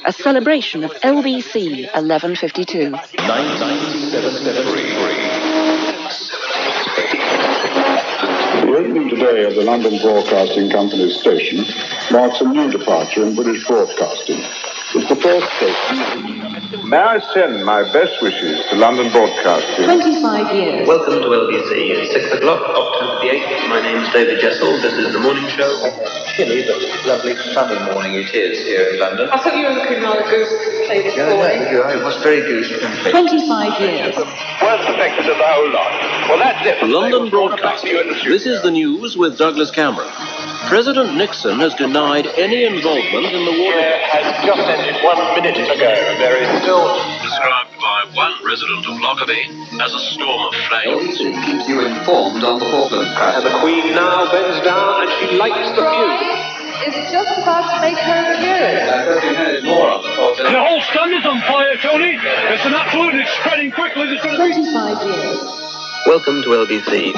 A celebration of LBC 1152. 1973. The opening today of the London Broadcasting Company's station marks a new departure in British broadcasting. It's the first station. May I send my best wishes to London Broadcasting? 25 years. Welcome to LBC. It's 6 o'clock, October the 8th. My name is David Jessel. This is the morning show. Chilly but lovely sunny morning it is here in London. I thought you were looking rather goose-pimply this morning. It was very goose-pimply. 25 years. Worst affected of the whole lot. Well, that's it. London Broadcasting. This is the news with Douglas Cameron. President Nixon has denied any involvement in the war. Has just ended 1 minute ago. There is still Described by one resident of Lockerbie as a storm of flames. Keeps you informed on the Falkland crash. And the Queen now bends down and she lights the fuse. Is just about to make her appearance. I hope you heard more on the Falkland. The whole standard's on fire, Tony. It's an absolute and it's spreading quickly. 25 years. Welcome to LBC.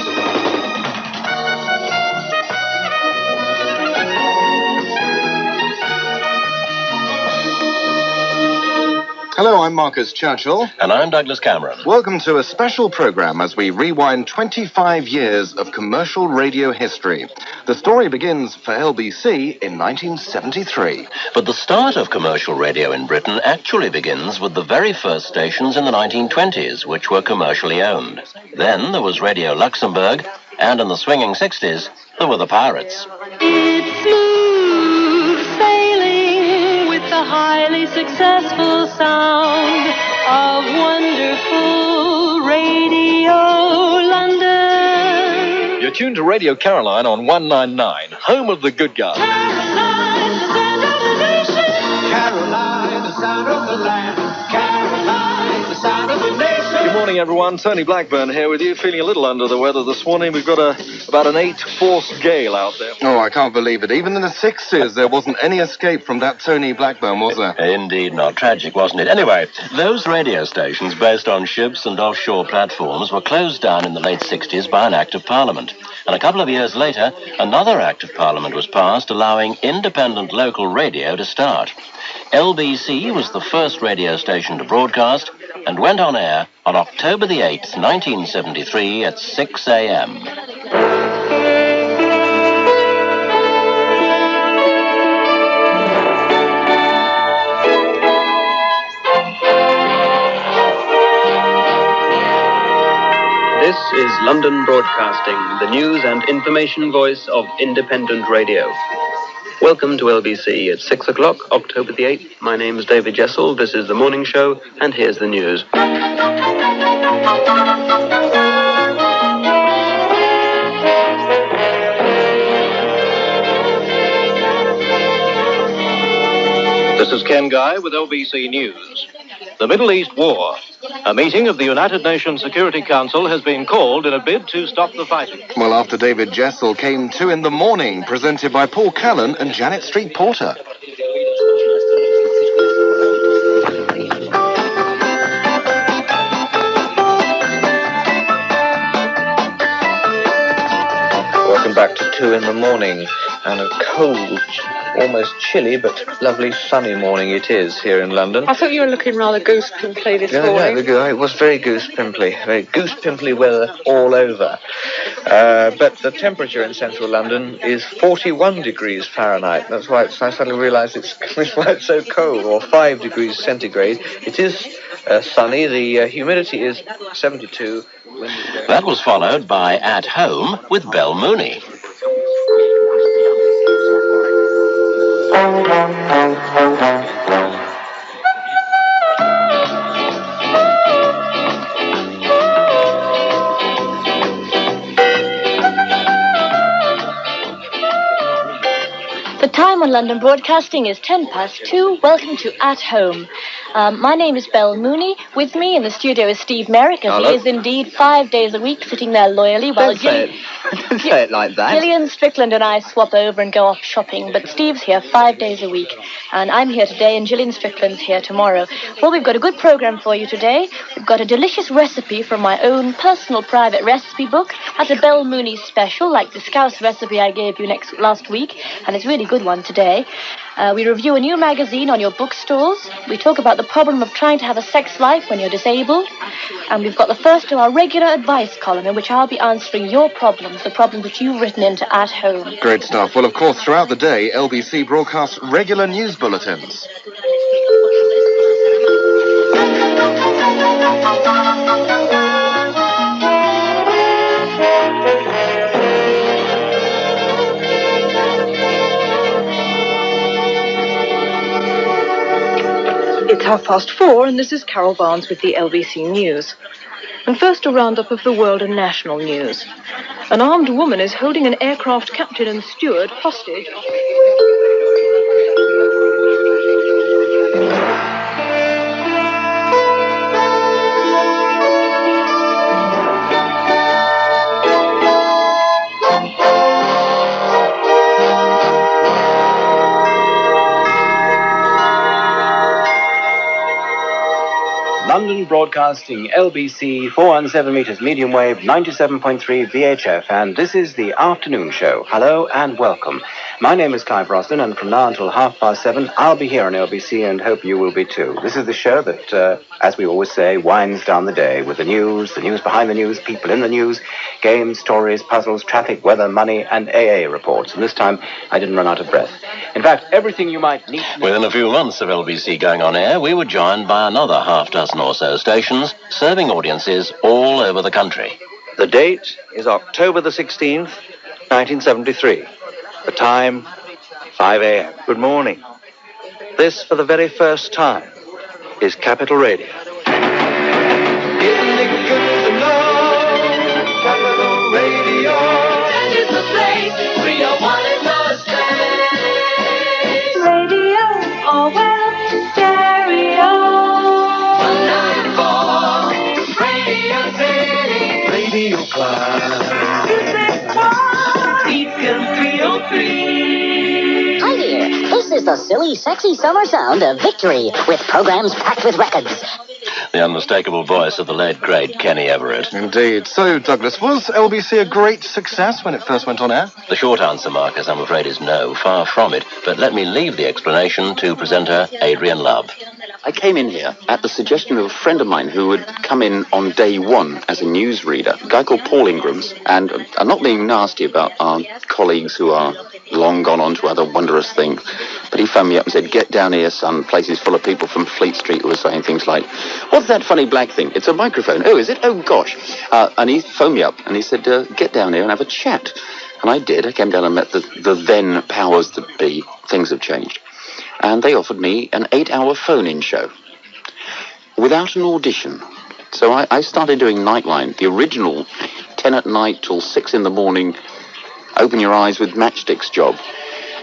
Hello, I'm Marcus Churchill. And I'm Douglas Cameron. Welcome to a special program as we rewind 25 years of commercial radio history. The story begins for LBC in 1973. But the start of commercial radio in Britain actually begins with the very first stations in the 1920s, which were commercially owned. Then there was Radio Luxembourg, and in the swinging 60s, there were the Pirates. It's smooth sailing with the highly successful sound of wonderful Radio London. You're tuned to Radio Caroline on 199, home of the good guys. Caroline, the sound of the nation. Caroline, the sound of the land. Caroline, the sound of the nation. Good morning, everyone. Tony Blackburn here with you, feeling a little under the weather this morning. We've got about an 8-force gale out there. Oh, I can't believe it. Even in the 60s, there wasn't any escape from that Tony Blackburn, was there? Indeed not. Tragic, wasn't it? Anyway, those radio stations based on ships and offshore platforms were closed down in the late 60s by an Act of Parliament. And a couple of years later, another Act of Parliament was passed allowing independent local radio to start. LBC was the first radio station to broadcast and went on air on October the 8th, 1973 at 6 a.m. This is London Broadcasting, the news and information voice of independent radio. Welcome to LBC. It's 6 o'clock, October the 8th. My name is David Jessel. This is the morning show, and here's the news. This is Ken Guy with LBC News. The Middle East War. A meeting of the United Nations Security Council has been called in a bid to stop the fighting. Well, after David Jessel came 2 in the morning, presented by Paul Callan and Janet Street Porter. Welcome back to 2 in the morning, and a cold, almost chilly, but lovely sunny morning it is here in London. I thought you were looking rather goose-pimply this morning. Yeah, it was very goose-pimply weather all over. But the temperature in central London is 41 degrees Fahrenheit. That's why I suddenly realised it's why it's so cold, or 5 degrees centigrade. It is sunny. The humidity is 72. That was followed by At Home with Belle Mooney. The time on London Broadcasting is 2:10. Welcome to At Home. My name is Belle Mooney. With me in the studio is Steve Merrick, as he is indeed 5 days a week sitting there loyally while Don't say it like that. Gillian Strickland and I swap over and go off shopping, but Steve's here 5 days a week, and I'm here today, and Gillian Strickland's here tomorrow. Well, we've got a good program for you today. We've got a delicious recipe from my own personal private recipe book. That's a Belle Mooney special, like the scouse recipe I gave you last week, and it's a really good one today. We review a new magazine on your bookstores. We talk about the problem of trying to have a sex life when you're disabled. And we've got the first of our regular advice column in which I'll be answering your problems, the problems which you've written into at home. Great stuff. Well, of course, throughout the day, LBC broadcasts regular news bulletins. It's 4:30, and this is Carol Barnes with the LBC News. And first, a roundup of the world and national news. An armed woman is holding an aircraft captain and steward hostage. London Broadcasting, LBC, 417 meters medium wave, 97.3 VHF, and this is the afternoon show. Hello and welcome. My name is Clive Roslin, and from now until 7:30, I'll be here on LBC and hope you will be too. This is the show that, as we always say, winds down the day with the news behind the news, people in the news, games, stories, puzzles, traffic, weather, money, and AA reports. And this time, I didn't run out of breath. In fact, everything you might need... Within a few months of LBC going on air, we were joined by another half dozen or so stations, serving audiences all over the country. The date is October the 16th, 1973. The time, 5 a.m. Good morning. This, for the very first time, is Capital Radio. Isn't it good to know Capital Radio? This is the place where you want it most. Radio, oh well, stereo. 194, Radio City. Radio Clyde. Beacon 303. Hi there, this is the silly, sexy summer sound of Victory, with programs packed with records. The unmistakable voice of the late, great Kenny Everett. Indeed. So, Douglas, was LBC a great success when it first went on air? The short answer, Marcus, I'm afraid is no, far from it. But let me leave the explanation to presenter Adrian Love. I came in here at the suggestion of a friend of mine who had come in on day one as a newsreader, a guy called Paul Ingrams. And I'm not being nasty about our colleagues who are long gone on to other wondrous things, but he phoned me up and said, "Get down here, son. Places full of people from Fleet Street who were saying things like, 'What's that funny black thing? It's a microphone. Oh, is it? Oh, gosh.'" And he phoned me up and he said, "Get down here and have a chat." And I did. I came down and met the then powers that be. Things have changed. And they offered me an 8-hour phone-in show without an audition. So I started doing Nightline, the original 10 at night till 6 in the morning, open your eyes with matchsticks job.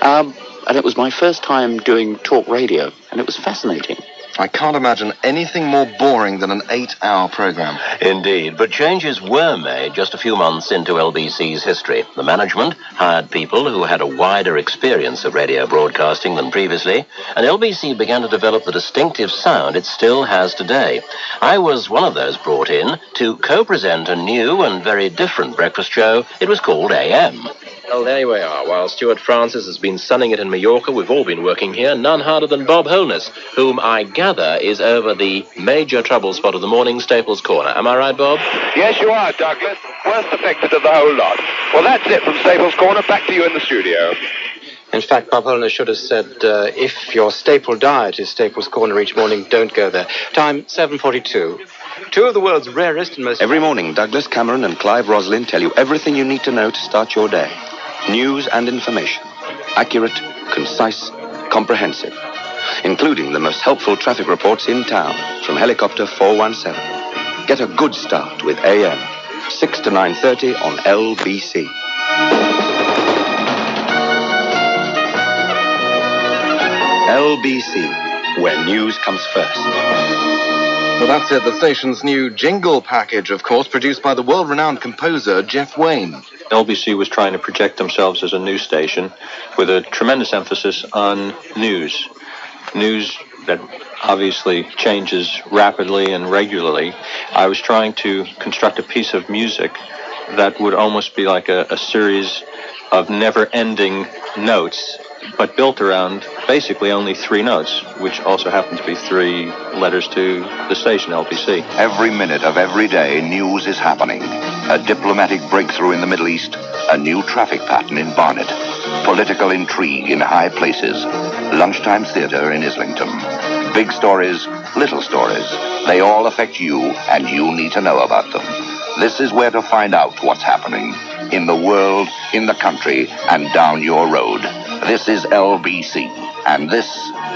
And it was my first time doing talk radio, and it was fascinating. I can't imagine anything more boring than an 8-hour program. Indeed, but changes were made just a few months into LBC's history. The management hired people who had a wider experience of radio broadcasting than previously, and LBC began to develop the distinctive sound it still has today. I was one of those brought in to co-present a new and very different breakfast show. It was called AM. Well, there we are. While Stuart Francis has been sunning it in Mallorca, we've all been working here, none harder than Bob Holness, whom I gather is over the major trouble spot of the morning, Staples Corner. Am I right, Bob? Yes, you are, Douglas. Worst affected of the whole lot. Well, that's it from Staples Corner. Back to you in the studio. In fact, Bob Holness should have said, if your staple diet is Staples Corner each morning, don't go there. Time, 7:42. Two of the world's rarest and most... Every morning, Douglas Cameron and Clive Roslin tell you everything you need to know to start your day. News and information. Accurate, concise, comprehensive. Including the most helpful traffic reports in town from Helicopter 417. Get a good start with AM. 6 to 9:30 on LBC. LBC, where news comes first. Well, that's it. The station's new jingle package, of course, produced by the world-renowned composer Jeff Wayne. LBC was trying to project themselves as a news station with a tremendous emphasis on news. News that obviously changes rapidly and regularly. I was trying to construct a piece of music that would almost be like a series of never-ending notes but built around basically only 3 notes, which also happen to be 3 letters to the station, LBC. Every minute of every day, news is happening. A diplomatic breakthrough in the Middle East, a new traffic pattern in Barnet, political intrigue in high places, lunchtime theatre in Islington. Big stories, little stories. They all affect you, and you need to know about them. This is where to find out what's happening in the world, in the country, and down your road. This is LBC, and this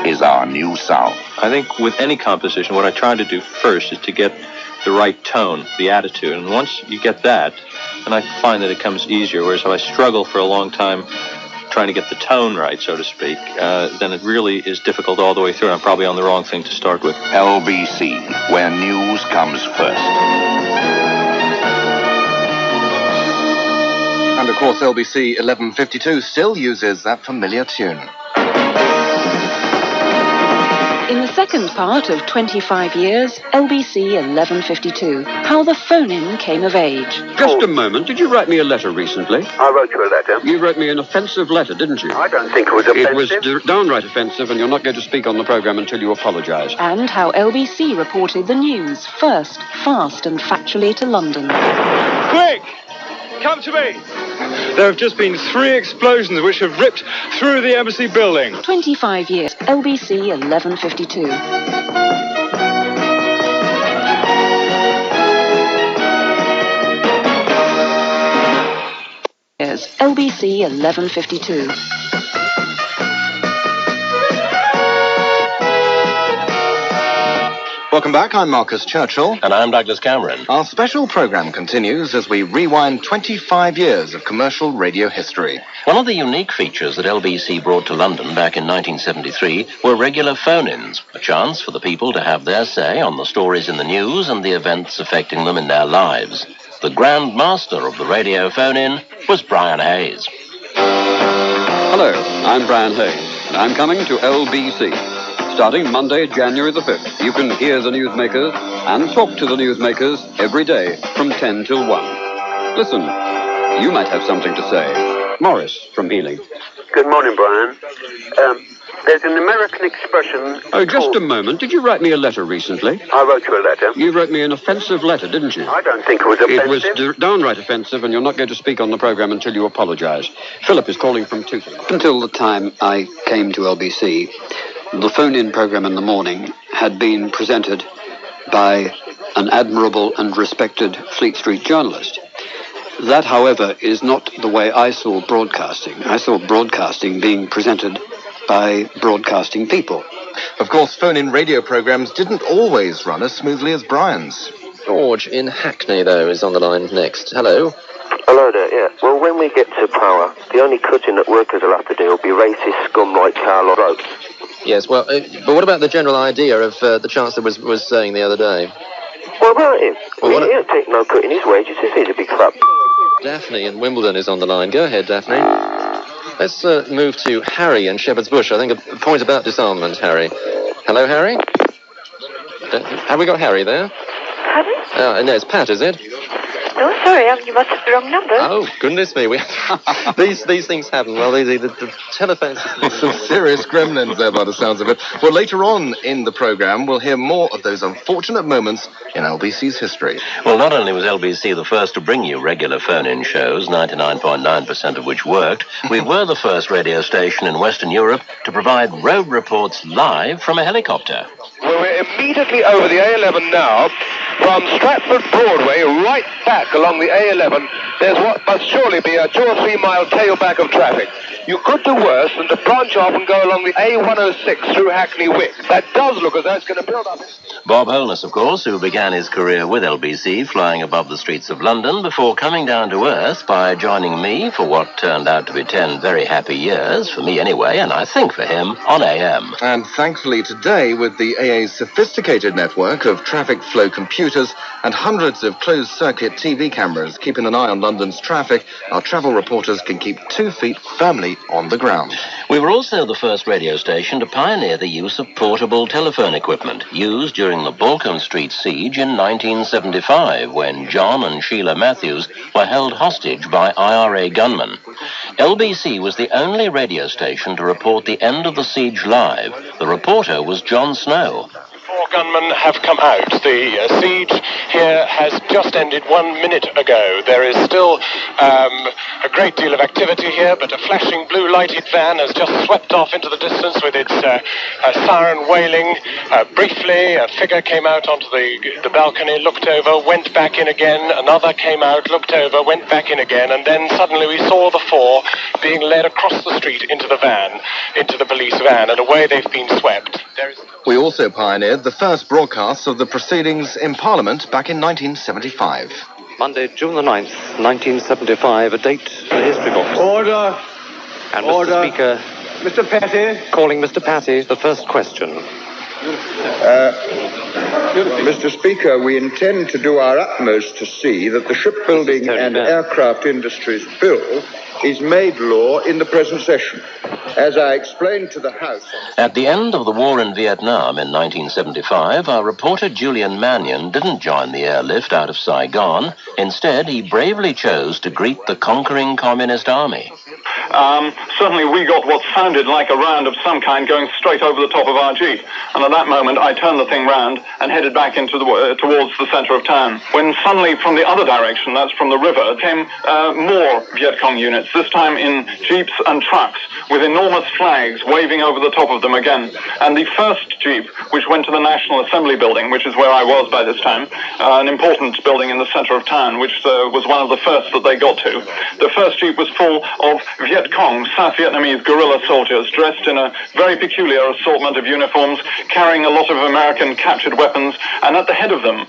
is our new sound. I think with any composition, what I try to do first is to get the right tone, the attitude. And once you get that, then I find that it comes easier. Whereas if I struggle for a long time trying to get the tone right, so to speak, then it really is difficult all the way through. I'm probably on the wrong thing to start with. LBC, where news comes first. And of course, LBC 1152 still uses that familiar tune. In the second part of 25 years, LBC 1152, how the phone-in came of age. Just a moment. Did you write me a letter recently? I wrote you a letter. You wrote me an offensive letter, didn't you? I don't think it was offensive. It was downright offensive, and you're not going to speak on the programme until you apologise. And how LBC reported the news, first, fast and factually to London. Quick! Come to me! There have just been 3 explosions which have ripped through the embassy building. 25 years, LBC 1152. Yes, LBC 1152. Welcome back, I'm Marcus Churchill. And I'm Douglas Cameron. Our special programme continues as we rewind 25 years of commercial radio history. One of the unique features that LBC brought to London back in 1973 were regular phone-ins, a chance for the people to have their say on the stories in the news and the events affecting them in their lives. The grand master of the radio phone-in was Brian Hayes. Hello, I'm Brian Hayes, and I'm coming to LBC. Starting Monday, January the 5th, you can hear the newsmakers and talk to the newsmakers every day from 10 till 1. Listen, you might have something to say. Morris from Ealing. Good morning, Brian. There's an American expression... Oh, just a moment. Did you write me a letter recently? I wrote you a letter. You wrote me an offensive letter, didn't you? I don't think it was offensive. It was downright offensive, and you're not going to speak on the programme until you apologise. Philip is calling from Tooting. Until the time I came to LBC, the phone-in programme in the morning had been presented by an admirable and respected Fleet Street journalist. That, however, is not the way I saw broadcasting. I saw broadcasting being presented by broadcasting people. Of course, phone-in radio programmes didn't always run as smoothly as Brian's. George in Hackney, though, is on the line next. Hello. Hello there, yeah. Well, when we get to power, the only cutting that workers will have to do will be racist scum like Carl Rhodes. Yes, well, but what about the general idea of the Chancellor was saying the other day? What about him? Well, he don't take no cutting his wages, he's a big crap. Daphne in Wimbledon is on the line. Go ahead, Daphne. Let's move to Harry in Shepherd's Bush. I think a point about disarmament, Harry. Hello, Harry? Have we got Harry there? Harry? No, it's Pat, is it? No, sorry, you must have the wrong number. Oh, goodness me. These things happen. Well, the telephone... Some serious gremlins there by the sounds of it. Well, later on in the programme, we'll hear more of those unfortunate moments in LBC's history. Well, not only was LBC the first to bring you regular phone-in shows, 99.9% of which worked, we were the first radio station in Western Europe to provide road reports live from a helicopter. Well, we're immediately over the A11 now. From Stratford Broadway right back along the A11, there's what must surely be a 2 or 3 mile tailback of traffic. You could do worse than to branch off and go along the A106 through Hackney Wick. That does look as though it's going to build up. Bob Holness, of course, who began his career with LBC flying above the streets of London before coming down to earth by joining me for what turned out to be 10 very happy years, for me anyway, and I think for him, on AM. And thankfully today, with the AA's sophisticated network of traffic flow computers and hundreds of closed-circuit TV cameras keeping an eye on London's traffic, our travel reporters can keep 2 feet firmly on the ground. We were also the first radio station to pioneer the use of portable telephone equipment used during the Balcombe Street siege in 1975 when John and Sheila Matthews were held hostage by IRA gunmen. LBC was the only radio station to report the end of the siege live. The reporter was John Snow. 4 gunmen have come out. The siege here has just ended 1 minute ago. There is still a great deal of activity here, but a flashing blue-lighted van has just swept off into the distance with its siren wailing. Briefly, a figure came out onto the balcony, looked over, went back in again. Another came out, looked over, went back in again, and then suddenly we saw the 4 being led across the street into the van, into the police van, and away they've been swept. We also pioneered the first broadcasts of the proceedings in Parliament back in 1975. Monday, June the 9th, 1975, a date for the history books. Order. And Order. Mr. Speaker... Mr. Petty. Calling Mr. Patty, the first question. Mr. Speaker, we intend to do our utmost to see that the Shipbuilding and Aircraft Industries Bill is made law in the present session. As I explained to the House... At the end of the war in Vietnam in 1975, our reporter Julian Mannion didn't join the airlift out of Saigon. Instead, he bravely chose to greet the conquering Communist Army. Suddenly we got what sounded like a round of some kind going straight over the top of our Jeep. And at that moment, I turned the thing round and headed back into towards the center of town. When suddenly from the other direction, that's from the river, came more Viet Cong units, this time in Jeeps and trucks, with enormous flags waving over the top of them again. And the first Jeep, which went to the National Assembly building, which is where I was by this time, an important building in the center of town, which was one of the first that they got to. The first Jeep was full of Viet Cong, South Vietnamese guerrilla soldiers, dressed in a very peculiar assortment of uniforms, carrying a lot of American captured weapons, and at the head of them,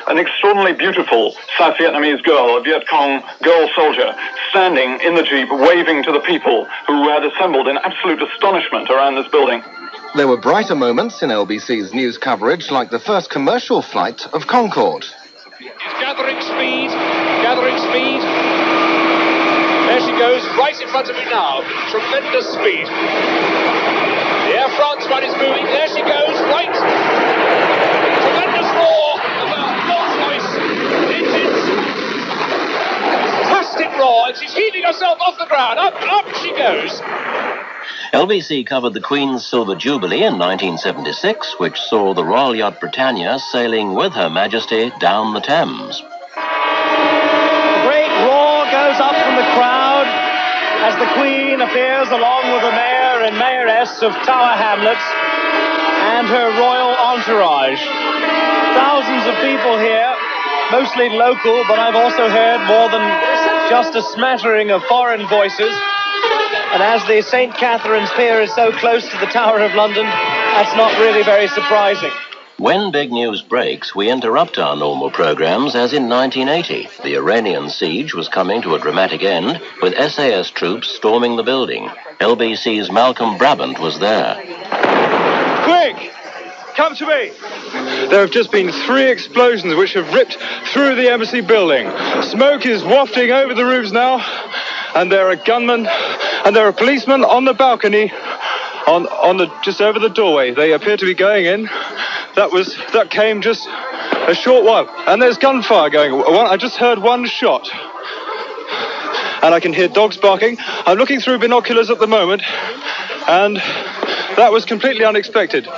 an extraordinarily beautiful South Vietnamese girl, a Viet Cong girl soldier, standing in the Jeep, waving to the people who had assembled in absolute astonishment around this building. There were brighter moments in LBC's news coverage, like the first commercial flight of Concorde. It's gathering speed, gathering speed. There she goes, right in front of me now. Tremendous speed. The Air France one is moving. There she goes, right. Tremendous roar of a Rolls-Royce. It is fantastic roar, and she's heaving herself off the ground. Up she goes. LBC covered the Queen's Silver Jubilee in 1976, which saw the Royal Yacht Britannia sailing with Her Majesty down the Thames. Great roar goes up from the crowd as the Queen appears along with the Mayor and Mayoress of Tower Hamlets and her royal entourage. Thousands of people here, mostly local, but I've also heard more than just a smattering of foreign voices. And as the St. Catherine's Pier is so close to the Tower of London, that's not really very surprising. When big news breaks, we interrupt our normal programs, as in 1980. The Iranian siege was coming to a dramatic end, with SAS troops storming the building. LBC's Malcolm Brabant was there. Quick! Come to me! There have just been 3 explosions which have ripped through the embassy building. Smoke is wafting over the roofs now, and there are gunmen, and there are policemen on the balcony, on the just over the doorway. They appear to be going in. That came just a short while, and there's gunfire going. I just heard one shot, and I can hear dogs barking. I'm looking through binoculars at the moment, and that was completely unexpected.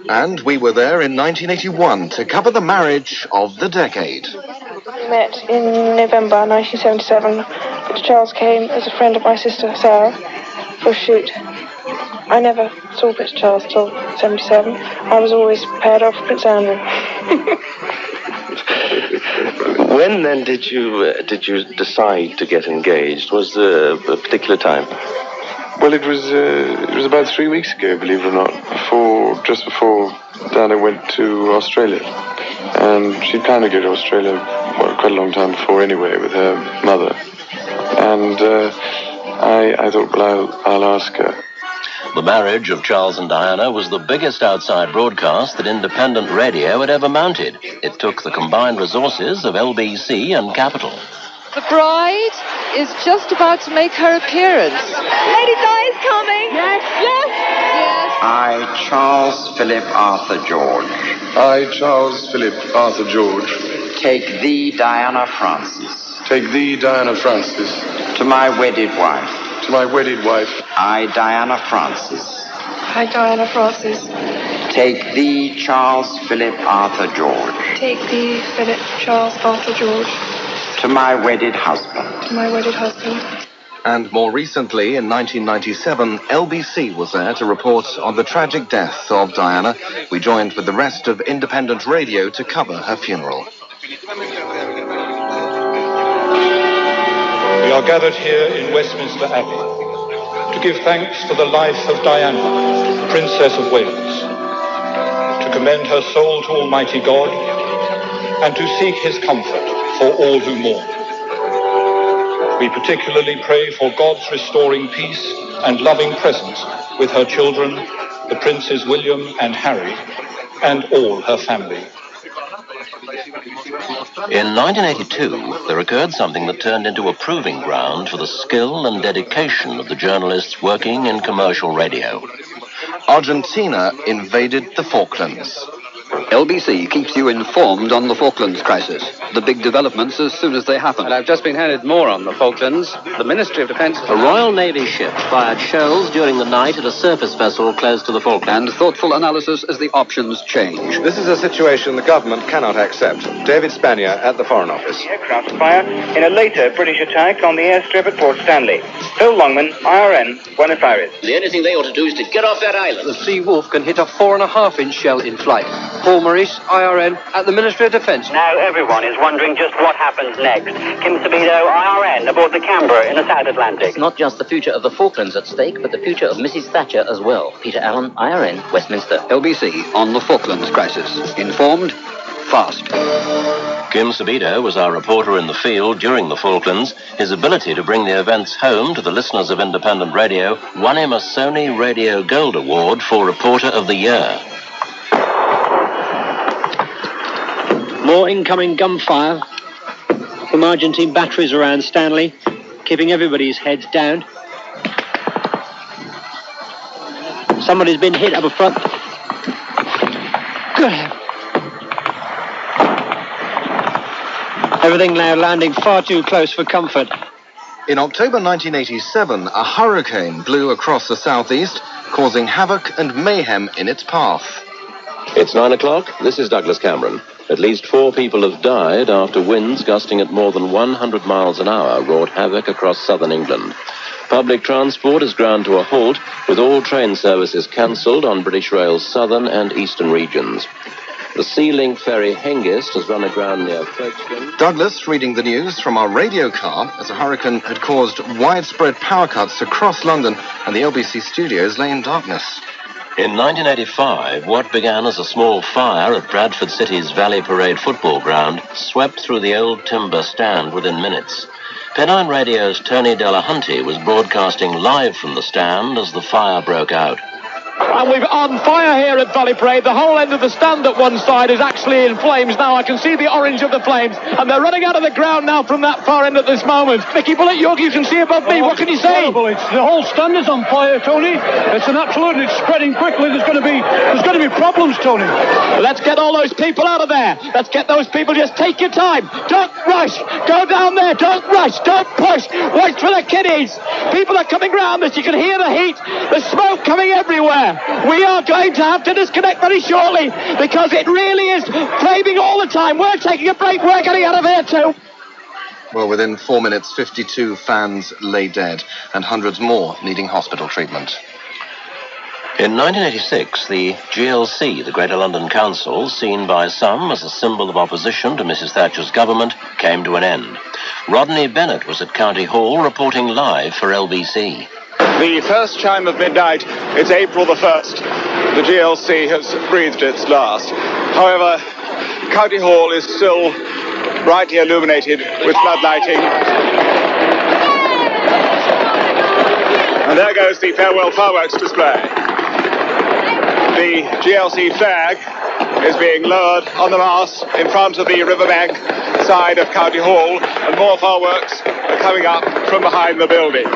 And we were there in 1981 to cover the marriage of the decade. We met in November 1977. Prince Charles came as a friend of my sister Sarah for a shoot. I never saw Prince Charles till 77. I was always paired off with Prince Andrew. When then did you decide to get engaged? Was there a particular time? Well, it was about 3 weeks ago, believe it or not, just before Diana went to Australia. And she planned to go to Australia quite a long time before anyway, with her mother. And I thought, well, I'll ask her. The marriage of Charles and Diana was the biggest outside broadcast that independent radio had ever mounted. It took the combined resources of LBC and Capital. The bride is just about to make her appearance. Lady Di is coming? Yes. Yes. Yes. I, Charles Philip Arthur George. I, Charles Philip Arthur George. Take thee, Diana Francis. Take thee, Diana Francis. To my wedded wife. To my wedded wife. I, Diana Francis. I, Diana Francis. Take thee, Charles Philip Arthur George. Take thee, Philip Charles Arthur George. To my wedded husband. To my wedded husband. And more recently, in 1997, LBC was there to report on the tragic death of Diana. We joined with the rest of independent radio to cover her funeral. We are gathered here in Westminster Abbey to give thanks for the life of Diana, Princess of Wales, to commend her soul to Almighty God, and to seek his comfort for all who mourn. We particularly pray for God's restoring peace and loving presence with her children, the Princes William and Harry, and all her family. In 1982, there occurred something that turned into a proving ground for the skill and dedication of the journalists working in commercial radio. Argentina invaded the Falklands. LBC keeps you informed on the Falklands crisis. The big developments as soon as they happen. And I've just been handed more on the Falklands. The Ministry of Defence... A Royal Navy ship fired shells during the night at a surface vessel close to the Falklands. And thoughtful analysis as the options change. This is a situation the government cannot accept. David Spanier at the Foreign Office. Aircraft fire in a later British attack on the airstrip at Port Stanley. Phil Longman, IRN, Buenos Aires. The only thing they ought to do is to get off that island. The Sea Wolf can hit a 4.5-inch shell in flight. Paul Maurice, IRN, at the Ministry of Defence. Now everyone is wondering just what happens next. Kim Sabido, IRN, aboard the Canberra in the South Atlantic. It's not just the future of the Falklands at stake, but the future of Mrs. Thatcher as well. Peter Allen, IRN, Westminster. LBC on the Falklands crisis. Informed, fast. Kim Sabido was our reporter in the field during the Falklands. His ability to bring the events home to the listeners of independent radio won him a Sony Radio Gold Award for Reporter of the Year. More incoming gunfire from Argentine batteries around Stanley, keeping everybody's heads down. Somebody's been hit up front. Good heavens. Everything now landing far too close for comfort. In October 1987, a hurricane blew across the southeast, causing havoc and mayhem in its path. It's 9 o'clock. This is Douglas Cameron. At least 4 people have died after winds gusting at more than 100 miles an hour wrought havoc across southern England. Public transport is ground to a halt, with all train services cancelled on British Rail's southern and eastern regions. The Sea-Link ferry Hengist has run aground near Folkestone. Douglas reading the news from our radio car as a hurricane had caused widespread power cuts across London and the LBC studios lay in darkness. In 1985, what began as a small fire at Bradford City's Valley Parade football ground swept through the old timber stand within minutes. Pennine Radio's Tony Delahunty was broadcasting live from the stand as the fire broke out. And we're on fire here at Valley Parade. The whole end of the stand at one side is actually in flames now. I can see the orange of the flames, and they're running out of the ground now from that far end at this moment. Mickey Bullock, you can see above me. What can you say? The whole stand is on fire, Tony. It's an absolute, and it's spreading quickly. There's going to be problems, Tony. Let's get all those people out of there. Let's get those people. Just take your time. Don't rush. Go down there. Don't rush. Don't push. Wait for the kiddies. People are coming round this. You can hear the heat. The smoke coming everywhere. We are going to have to disconnect very shortly because it really is flaming all the time. We're taking a break. We're getting out of here too. Well, within 4 minutes, 52 fans lay dead and hundreds more needing hospital treatment. In 1986, the GLC, the Greater London Council, seen by some as a symbol of opposition to Mrs. Thatcher's government, came to an end. Rodney Bennett was at County Hall reporting live for LBC. The first chime of midnight, it's April the 1st. The GLC has breathed its last. However, County Hall is still brightly illuminated with floodlighting. And there goes the farewell fireworks display. The GLC flag is being lowered on the mast in front of the riverbank side of County Hall, and more fireworks are coming up from behind the building.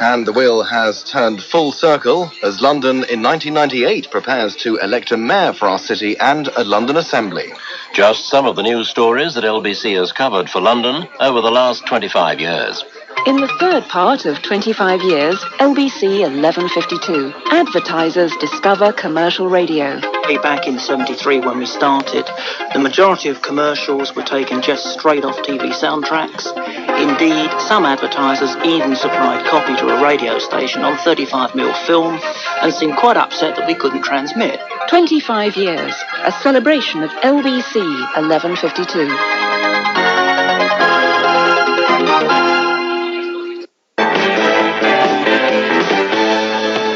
And the wheel has turned full circle as London in 1998 prepares to elect a mayor for our city and a London Assembly. Just some of the news stories that LBC has covered for London over the last 25 years. In the third part of 25 years, LBC 1152, advertisers discover commercial radio. Way back in 73 when we started, the majority of commercials were taken just straight off TV soundtracks. Indeed, some advertisers even supplied copy to a radio station on 35mm film and seemed quite upset that we couldn't transmit. 25 years, a celebration of LBC 1152.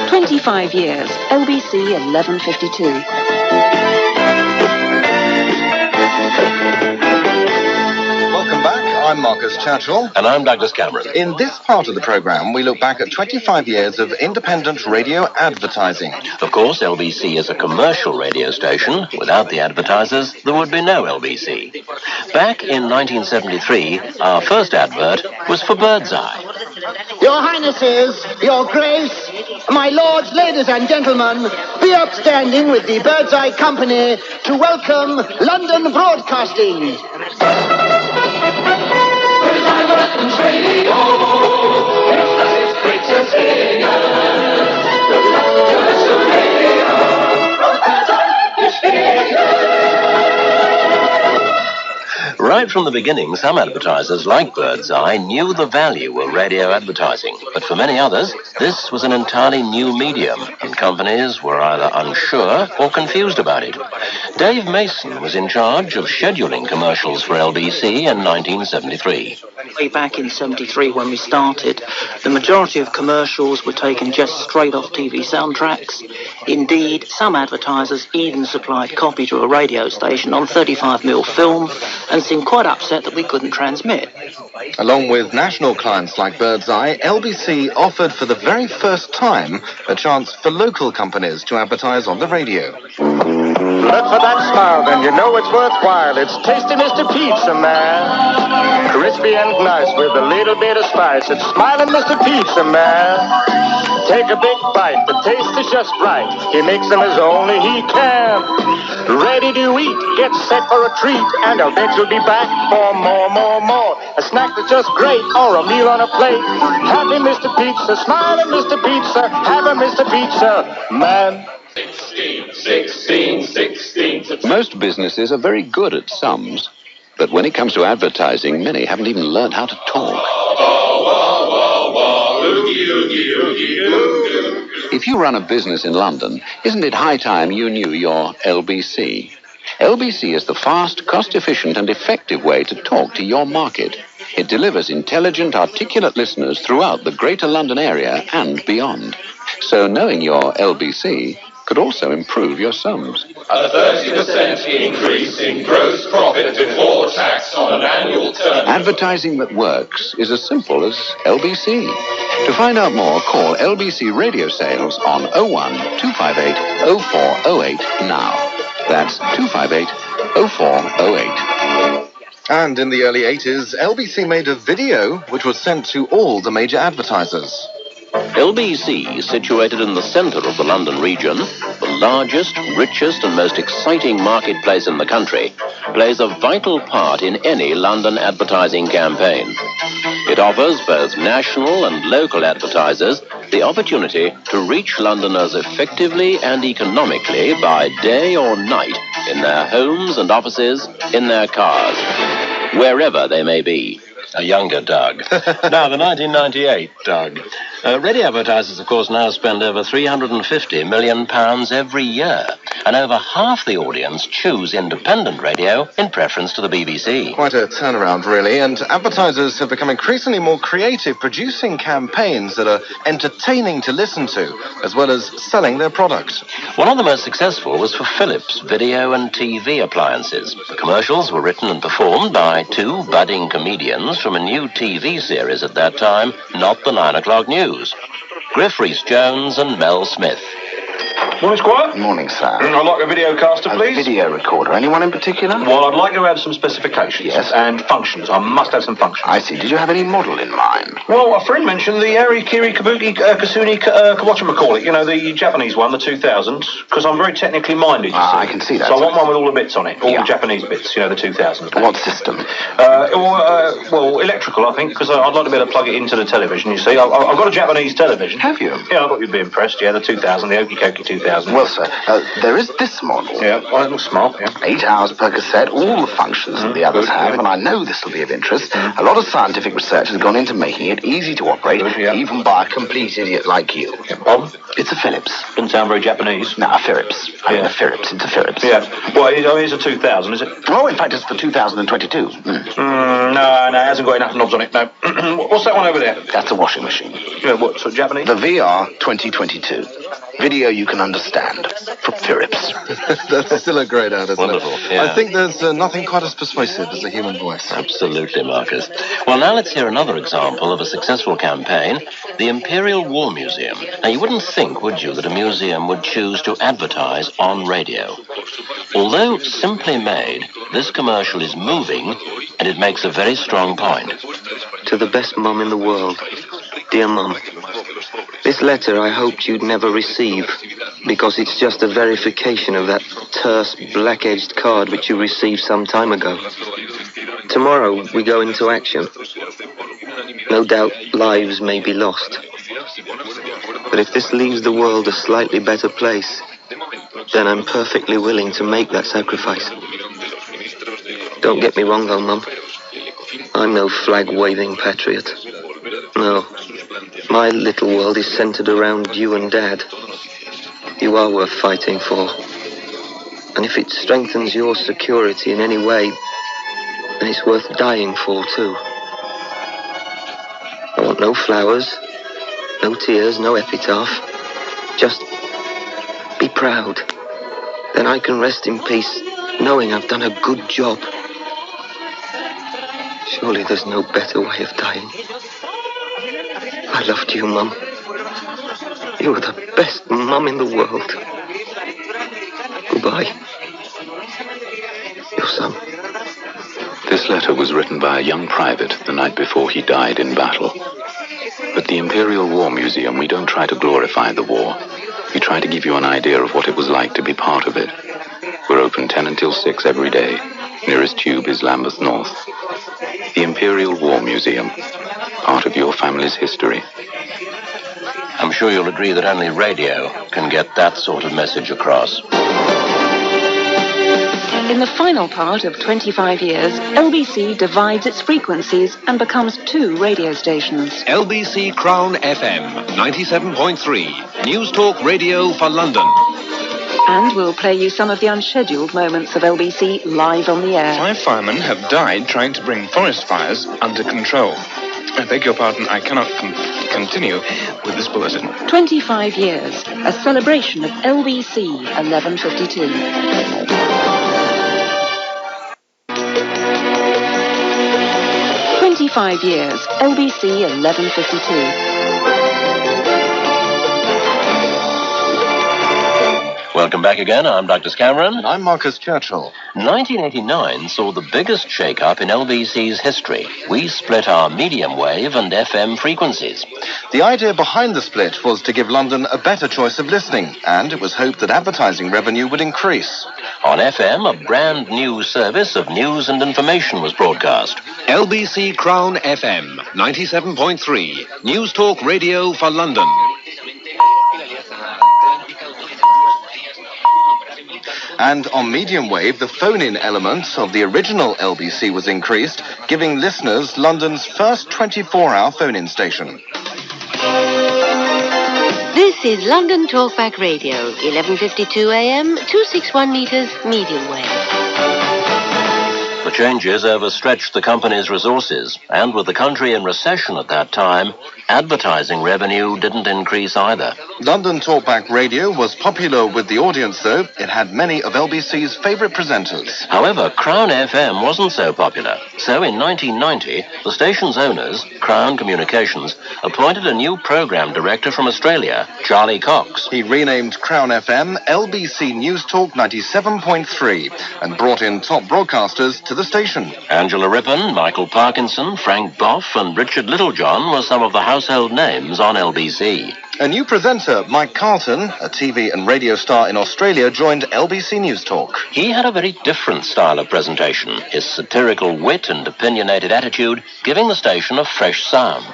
25 years, LBC 1152. Welcome back. I'm Marcus Churchill. And I'm Douglas Cameron. In this part of the programme, we look back at 25 years of independent radio advertising. Of course, LBC is a commercial radio station. Without the advertisers, there would be no LBC. Back in 1973, our first advert was for Birdseye. Your Highnesses, Your Grace, my lords, ladies and gentlemen, be upstanding with the Birdseye Company to welcome London Broadcasting. Right from the beginning, some advertisers, like Birdseye, knew the value of radio advertising. But for many others, this was an entirely new medium, and companies were either unsure or confused about it. Dave Mason was in charge of scheduling commercials for LBC in 1973. Way back in 73 when we started, the majority of commercials were taken just straight off TV soundtracks. Indeed, some advertisers even supplied copy to a radio station on 35mm film and seemed quite upset that we couldn't transmit. Along with national clients like Birdseye, LBC offered for the very first time a chance for local companies to advertise on the radio. Look for that smile, then you know it's worthwhile. It's Tasty Mr. Pizza, man. Crispy and nice with a little bit of spice. It's Smiling Mr. Pizza, man. Take a big bite, the taste is just right. He makes them as only he can. Ready to eat, get set for a treat, and I'll bet you'll be back for more. A snack that's just great, or a meal on a plate. Happy Mr. Pizza, Smiling Mr. Pizza, have a Mr. Pizza, man. 16. Most businesses are very good at sums, but when it comes to advertising, many haven't even learned how to talk. If you run a business in London, isn't it high time you knew your LBC? LBC is the fast, cost-efficient and effective way to talk to your market. It delivers intelligent, articulate listeners throughout the Greater London area and beyond. So knowing your LBC could also improve your sums. A 30% increase in gross profit before tax on an annual term. Advertising that works is as simple as LBC. To find out more, call LBC Radio Sales on 01 258 0408 now. That's 258 0408. And in the early 80s, LBC made a video which was sent to all the major advertisers. LBC, situated in the centre of the London region, the largest, richest and most exciting marketplace in the country, plays a vital part in any London advertising campaign. It offers both national and local advertisers the opportunity to reach Londoners effectively and economically by day or night, in their homes and offices, in their cars, wherever they may be. A younger Doug. Now, the 1998 Doug. Radio advertisers, of course, now spend over £350 million every year, and over half the audience choose independent radio in preference to the BBC. Quite a turnaround, really, and advertisers have become increasingly more creative, producing campaigns that are entertaining to listen to, as well as selling their products. One of the most successful was for Philips video and TV appliances. The commercials were written and performed by two budding comedians from a new TV series at that time, Not the 9 O'Clock News. Griff Rhys-Jones and Mel Smith. Morning, Squire. Morning, sir. I'd like a videocaster, please. A video recorder. Anyone in particular? Well, I'd like to have some specifications. Yes. And functions. I must have some functions. I see. Did you have any model in mind? Well, a friend mentioned the Ari Kiri Kabuki Kasuni, whatchamacallit, you know, the Japanese one, the 2000, because I'm very technically minded, you see. I can see that. So I want one with all the bits on it, all the Japanese bits, you know, the 2000. What system? Well, electrical, I think, because I'd like to be able to plug it into the television, you see. I've got a Japanese television. Have you? Yeah, I thought you'd be impressed, yeah, the 2000, the Okikoki 2000. Well, sir, there is this model. Yeah, well, it looks smart, yeah. 8 hours per cassette, all the functions that the others have, and I know this will be of interest. A lot of scientific research has gone into making it easy to operate, even by a complete idiot like you. It's a Philips. Doesn't sound very Japanese. No, a Philips. I mean, a Philips. It's a Philips. Yeah. Well, it's a 2000, is it? Oh, in fact, it's for 2022. No, it hasn't got enough knobs on it, no. What's that one over there? That's a washing machine. Yeah, what, so Japanese? The VR 2022. Video you can understand. From Philips. That's still a great ad, isn't Wonderful, it? yeah. I think there's nothing quite as persuasive as the human voice. Absolutely, Marcus. Well, now let's hear another example of a successful campaign, the Imperial War Museum. Now, you wouldn't think, would you, that a museum would choose to advertise on radio? Although simply made, this commercial is moving, and it makes a very strong point. To the best mum in the world, dear Mum, this letter I hoped you'd never receive, because it's just a verification of that terse, black-edged card which you received some time ago. Tomorrow we go into action. No doubt lives may be lost. But if this leaves the world a slightly better place, then I'm perfectly willing to make that sacrifice. Don't get me wrong though, Mum. I'm no flag-waving patriot. No. My little world is centered around you and Dad. You are worth fighting for. And if it strengthens your security in any way, then it's worth dying for, too. I want no flowers, no tears, no epitaph. Just be proud. Then I can rest in peace, knowing I've done a good job. Surely there's no better way of dying. I loved you, Mum. You were the best mum in the world. Goodbye. Your son. This letter was written by a young private the night before he died in battle. At the Imperial War Museum, we don't try to glorify the war. We try to give you an idea of what it was like to be part of it. We're open 10 until 6 every day. Nearest tube is Lambeth North. The Imperial War Museum. Part of your family's history. I'm sure you'll agree that only radio can get that sort of message across. In the final part of 25 years, LBC divides its frequencies and becomes 2 radio stations. LBC Crown FM 97.3, News Talk Radio for London. And we'll play you some of the unscheduled moments of LBC live on the air. 5 firemen have died trying to bring forest fires under control. I beg your pardon, I cannot continue with this bulletin. 25 years, a celebration of LBC 1152. 25 years, LBC 1152. Welcome back again. I'm Douglas Cameron. And I'm Marcus Churchill. 1989 saw the biggest shake-up in LBC's history. We split our medium wave and FM frequencies. The idea behind the split was to give London a better choice of listening, and it was hoped that advertising revenue would increase. On FM, a brand new service of news and information was broadcast. LBC Crown FM 97.3, News Talk Radio for London. And on medium wave, the phone-in element of the original LBC was increased, giving listeners London's first 24-hour phone-in station. This is London Talkback Radio, 1152 AM, 261 meters, medium wave. The changes overstretched the company's resources, and with the country in recession at that time, advertising revenue didn't increase either. London Talkback Radio was popular with the audience, though. It had many of LBC's favourite presenters. However, Crown FM wasn't so popular. So in 1990, the station's owners, Crown Communications, appointed a new programme director from Australia, Charlie Cox. He renamed Crown FM LBC News Talk 97.3 and brought in top broadcasters to the station. Angela Rippon, Michael Parkinson, Frank Boff and Richard Littlejohn were some of the household names on LBC. A new presenter, Mike Carlton, a TV and radio star in Australia, joined LBC News Talk. He had a very different style of presentation, his satirical wit and opinionated attitude giving the station a fresh sound.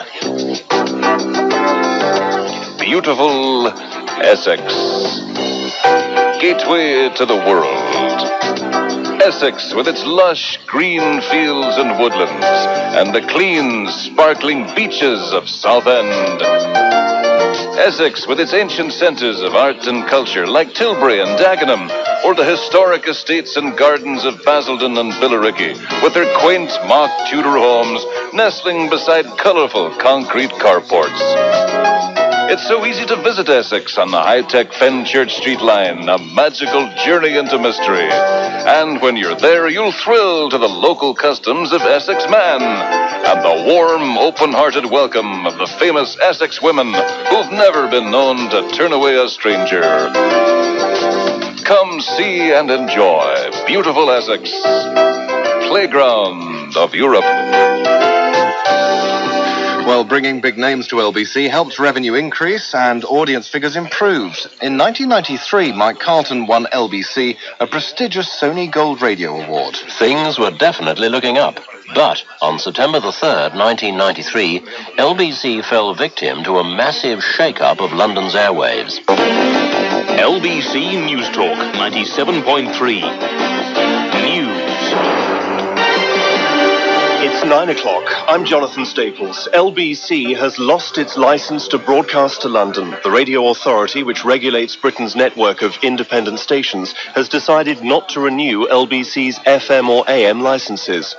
Beautiful Essex. Gateway to the world. Essex with its lush green fields and woodlands and the clean, sparkling beaches of Southend. Essex with its ancient centres of art and culture like Tilbury and Dagenham, or the historic estates and gardens of Basildon and Billericay with their quaint mock Tudor homes nestling beside colourful concrete carports. It's so easy to visit Essex on the high-tech Fenchurch Street line, a magical journey into mystery. And when you're there, you'll thrill to the local customs of Essex man and the warm, open-hearted welcome of the famous Essex women who've never been known to turn away a stranger. Come see and enjoy beautiful Essex, playground of Europe. Well, bringing big names to LBC helped revenue increase and audience figures improved. In 1993, Mike Carlton won LBC a prestigious Sony Gold Radio Award. Things were definitely looking up. But on September the 3rd, 1993, LBC fell victim to a massive shake-up of London's airwaves. LBC News Talk 97.3. News. It's 9 o'clock. I'm Jonathan Staples. LBC has lost its licence to broadcast to London. The radio authority, which regulates Britain's network of independent stations, has decided not to renew LBC's FM or AM licences.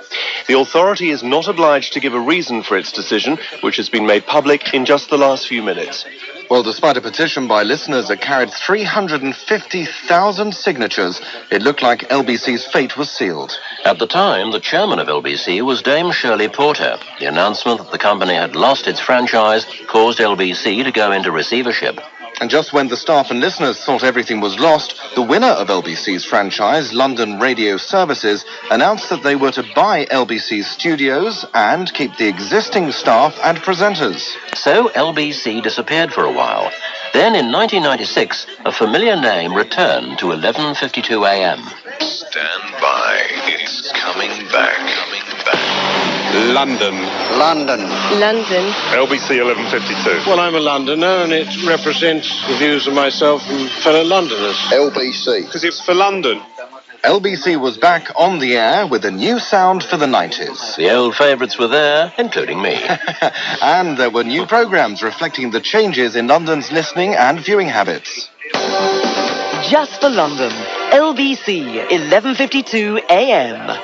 The authority is not obliged to give a reason for its decision, which has been made public in just the last few minutes. Well, despite a petition by listeners that carried 350,000 signatures, it looked like LBC's fate was sealed. At the time, the chairman of LBC was Dame Shirley Porter. The announcement that the company had lost its franchise caused LBC to go into receivership. And just when the staff and listeners thought everything was lost, the winner of LBC's franchise, London Radio Services, announced that they were to buy LBC's studios and keep the existing staff and presenters. So LBC disappeared for a while. Then in 1996, a familiar name returned to 11:52 a.m. Stand by. It's coming back. London. LBC 1152. Well, I'm a Londoner, and it represents the views of myself and fellow Londoners. LBC. Because it's for London. LBC was back on the air with a new sound for the 90s. The old favourites were there, including me. And there were new programmes reflecting the changes in London's listening and viewing habits. Just for London, LBC 11:52 a.m.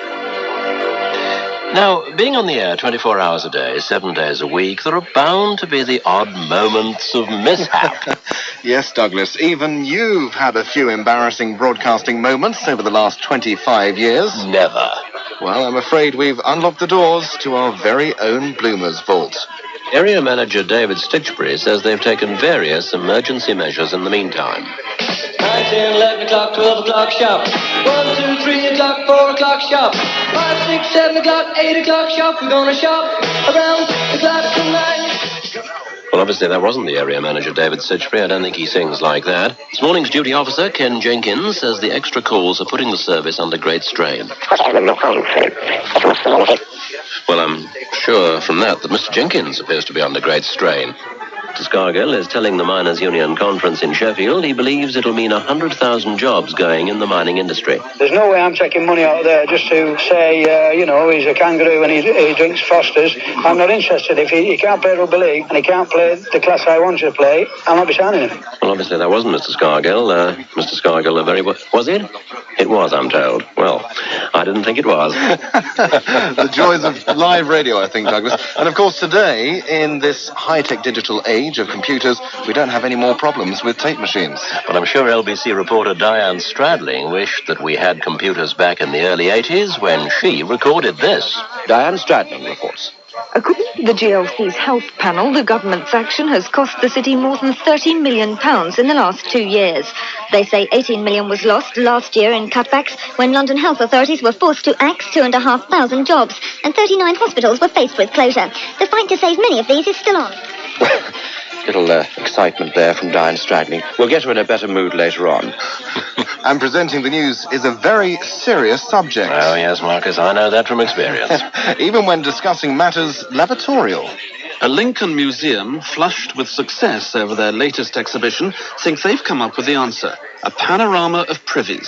Now, being on the air 24 hours a day, 7 days a week, there are bound to be the odd moments of mishap. Yes, Douglas, even you've had a few embarrassing broadcasting moments over the last 25 years. Never. Well, I'm afraid we've unlocked the doors to our very own Bloomers vault. Area manager David Stitchbury says they've taken various emergency measures in the meantime. 9, 10, 11 o'clock, 12 o'clock, shop. 1, 2, 3 o'clock, 4 o'clock, shop. 5, 6, 7 o'clock, 8 o'clock, shop. We're gonna shop around the clock tonight. Well, obviously that wasn't the area manager, David Stitchbury. I don't think he sings like that. This morning's duty officer, Ken Jenkins, says the extra calls are putting the service under great strain. Well, I'm sure from that Mr. Jenkins appears to be under great strain. Mr. Scargill is telling the Miners' Union Conference in Sheffield he believes it'll mean 100,000 jobs going in the mining industry. There's no way I'm taking money out of there just to say, he's a kangaroo and he drinks Fosters. I'm not interested. If he can't play rugby league and he can't play the class I want you to play, I'll not be signing him. Well, obviously that wasn't Mr. Scargill. Mr. Scargill, was it? It was, I'm told. Well, I didn't think it was. The joys of live radio, I think, Douglas. And of course, today, in this high-tech digital age of computers, we don't have any more problems with tape machines. Well, I'm sure LBC reporter Diane Stradling wished that we had computers back in the early 80s when she recorded this. Diane Stradling reports. According to the GLC's health panel, the government's action has cost the city more than £13 million in the last 2 years. They say 18 million was lost last year in cutbacks when London health authorities were forced to axe 2,500 jobs and 39 hospitals were faced with closure. The fight to save many of these is still on. Little excitement there from Diane Stradling. We'll get her in a better mood later on. And presenting the news is a very serious subject. Oh, yes, Marcus, I know that from experience. Even when discussing matters lavatorial. A Lincoln museum, flushed with success over their latest exhibition, think they've come up with the answer. A panorama of privies.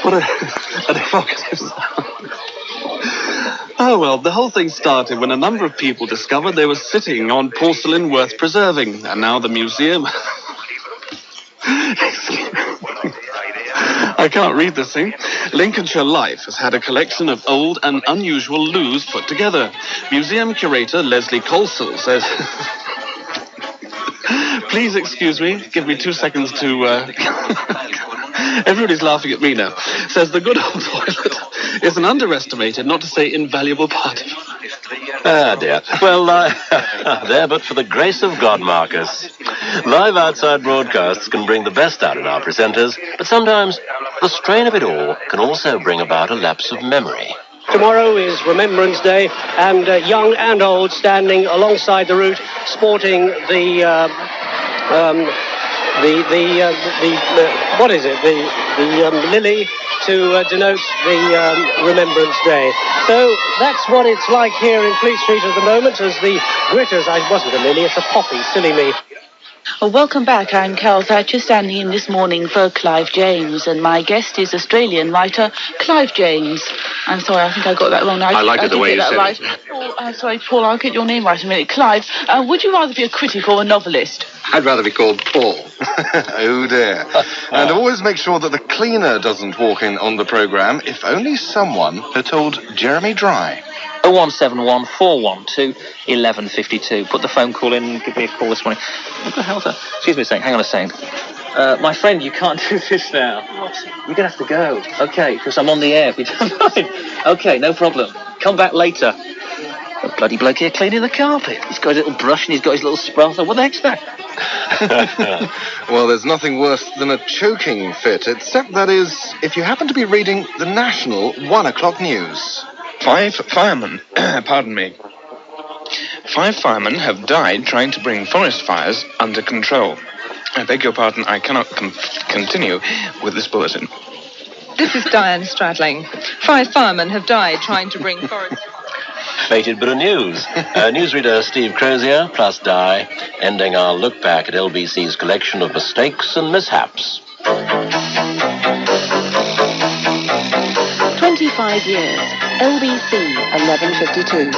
What an evocative sound. Oh, well, the whole thing started when a number of people discovered they were sitting on porcelain worth preserving, and now the museum... I can't read this thing. Lincolnshire Life has had a collection of old and unusual loos put together. Museum curator Leslie Colsall says... Please excuse me, give me 2 seconds to... Everybody's laughing at me now. Says the good old toilet is an underestimated, not to say invaluable part of... Ah, dear. Well, there, but for the grace of God, Marcus. Live outside broadcasts can bring the best out in our presenters, but sometimes the strain of it all can also bring about a lapse of memory. Tomorrow is Remembrance Day, and young and old standing alongside the route, sporting the lily to denote the Remembrance Day. So that's what it's like here in Fleet Street at the moment, as the gritters, I wasn't a lily, it's a poppy, silly me. Well, welcome back. I'm Carol Thatcher, standing in this morning for Clive James, and my guest is Australian writer Clive James. I'm sorry, I think I got that wrong. I like it the way you said right. it. Oh, sorry, Paul, I'll get your name right in a minute. Clive, would you rather be a critic or a novelist? I'd rather be called Paul. Oh, dear. And always make sure that the cleaner doesn't walk in on the programme, if only someone had told Jeremy Dry. 0171 412 1152. Put the phone call in and give me a call this morning. What the hell's that? Excuse me a second. Hang on a second. My friend, you can't do this now. What? You're going to have to go. Okay, because I'm on the air. If you don't mind. Okay, no problem. Come back later. A bloody bloke here cleaning the carpet. He's got his little brush and he's got his little sprather. What the heck's that? Well, there's nothing worse than a choking fit, except that is if you happen to be reading the national 1 o'clock news. 5 firemen, pardon me. 5 firemen have died trying to bring forest fires under control. I beg your pardon, I cannot continue with this bulletin. This is Diane Stradling. 5 firemen have died trying to bring forest... Fated bit of news. Newsreader Steve Crozier plus Di, ending our look back at LBC's collection of mistakes and mishaps. 25 years. LBC 1152.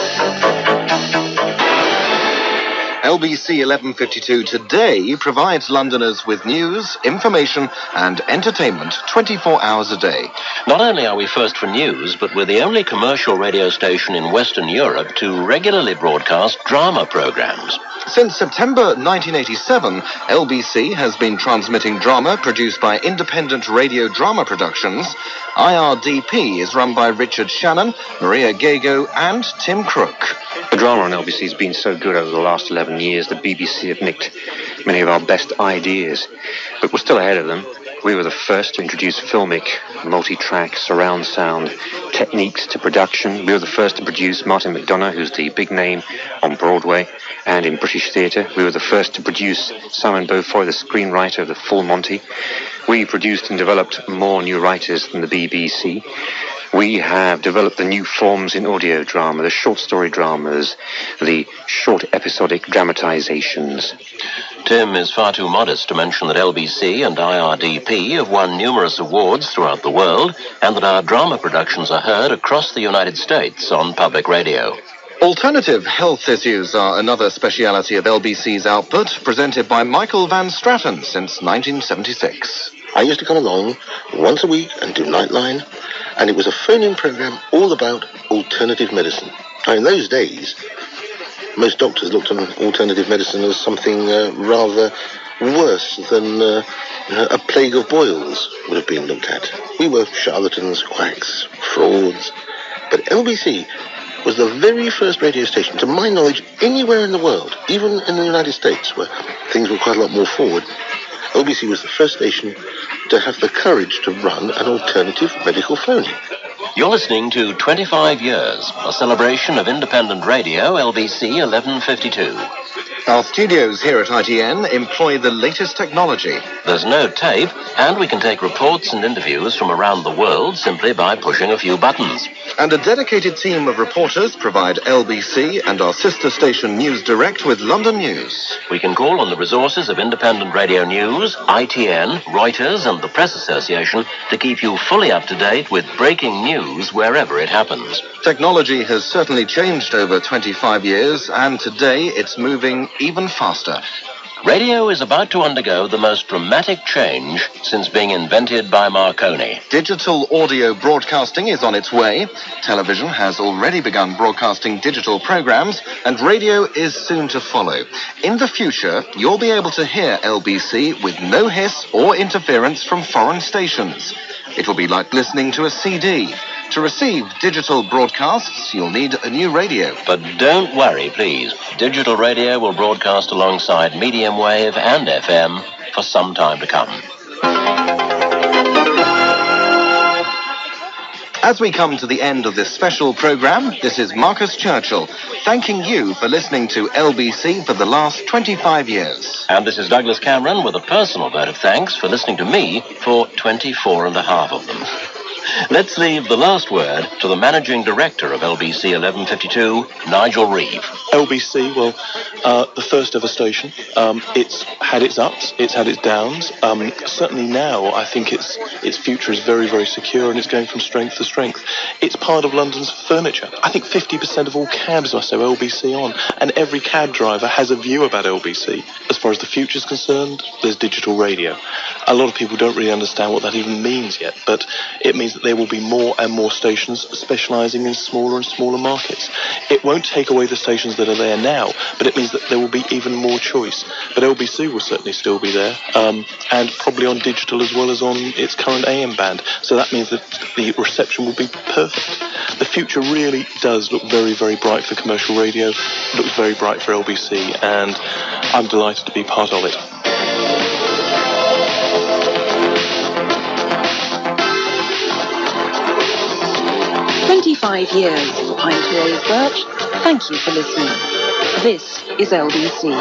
LBC 1152 today provides Londoners with news, information and entertainment 24 hours a day. Not only are we first for news, but we're the only commercial radio station in Western Europe to regularly broadcast drama programs. Since September 1987, LBC has been transmitting drama produced by Independent Radio Drama Productions. IRDP is run by Richard Shannon, Maria Gago and Tim Crook. The drama on LBC has been so good over the last 11 years, the BBC have nicked many of our best ideas. But we're still ahead of them. We were the first to introduce filmic, multi-track, surround sound techniques to production. We were the first to produce Martin McDonagh, who's the big name on Broadway and in British theatre. We were the first to produce Simon Beaufoy, the screenwriter of The Full Monty. We produced and developed more new writers than the BBC. We have developed the new forms in audio drama, the short story dramas, the short episodic dramatizations. Tim is far too modest to mention that LBC and IRDP have won numerous awards throughout the world and that our drama productions are heard across the United States on public radio. Alternative health issues are another speciality of LBC's output, presented by Michael Van Straten since 1976. I used to come along once a week and do Nightline, and it was a phone-in program all about alternative medicine. Now, in those days, most doctors looked on alternative medicine as something rather worse than a plague of boils would have been looked at. We were charlatans, quacks, frauds, but LBC was the very first radio station, to my knowledge, anywhere in the world, even in the United States, where things were quite a lot more forward. LBC was the first station to have the courage to run an alternative medical phone-in. You're listening to 25 Years, a celebration of independent radio, LBC 1152. Our studios here at ITN employ the latest technology. There's no tape, and we can take reports and interviews from around the world simply by pushing a few buttons. And a dedicated team of reporters provide LBC and our sister station News Direct with London news. We can call on the resources of Independent Radio News, ITN, Reuters, and the Press Association to keep you fully up to date with breaking news wherever it happens. Technology has certainly changed over 25 years, and today it's moving even faster. Radio is about to undergo the most dramatic change since being invented by Marconi. Digital audio broadcasting is on its way. Television has already begun broadcasting digital programs, and radio is soon to follow. In the future, you'll be able to hear LBC with no hiss or interference from foreign stations. It will be like listening to a CD. To receive digital broadcasts, you'll need a new radio. But don't worry, please. Digital radio will broadcast alongside medium wave and FM for some time to come. As we come to the end of this special program, this is Marcus Churchill, thanking you for listening to LBC for the last 25 years. And this is Douglas Cameron with a personal vote of thanks for listening to me for 24 and a half of them. Let's leave the last word to the managing director of LBC 1152, Nigel Reeve. LBC, well, the first ever station. It's had its ups, it's had its downs. Certainly now, I think its future is very, very secure, and it's going from strength to strength. It's part of London's furniture. I think 50% of all cabs must have LBC on, and every cab driver has a view about LBC. As far as the future's concerned, there's digital radio. A lot of people don't really understand what that even means yet, but it means that there will be more and more stations specialising in smaller and smaller markets. It won't take away the stations that are there now, but it means that there will be even more choice. But LBC will certainly still be there, and probably on digital as well as on its current AM band. So that means that the reception will be perfect. The future really does look very, very bright for commercial radio, looks very bright for LBC, and I'm delighted to be part of it. "25 years. I'm Therese Birch. Thank you for listening. This is LBC.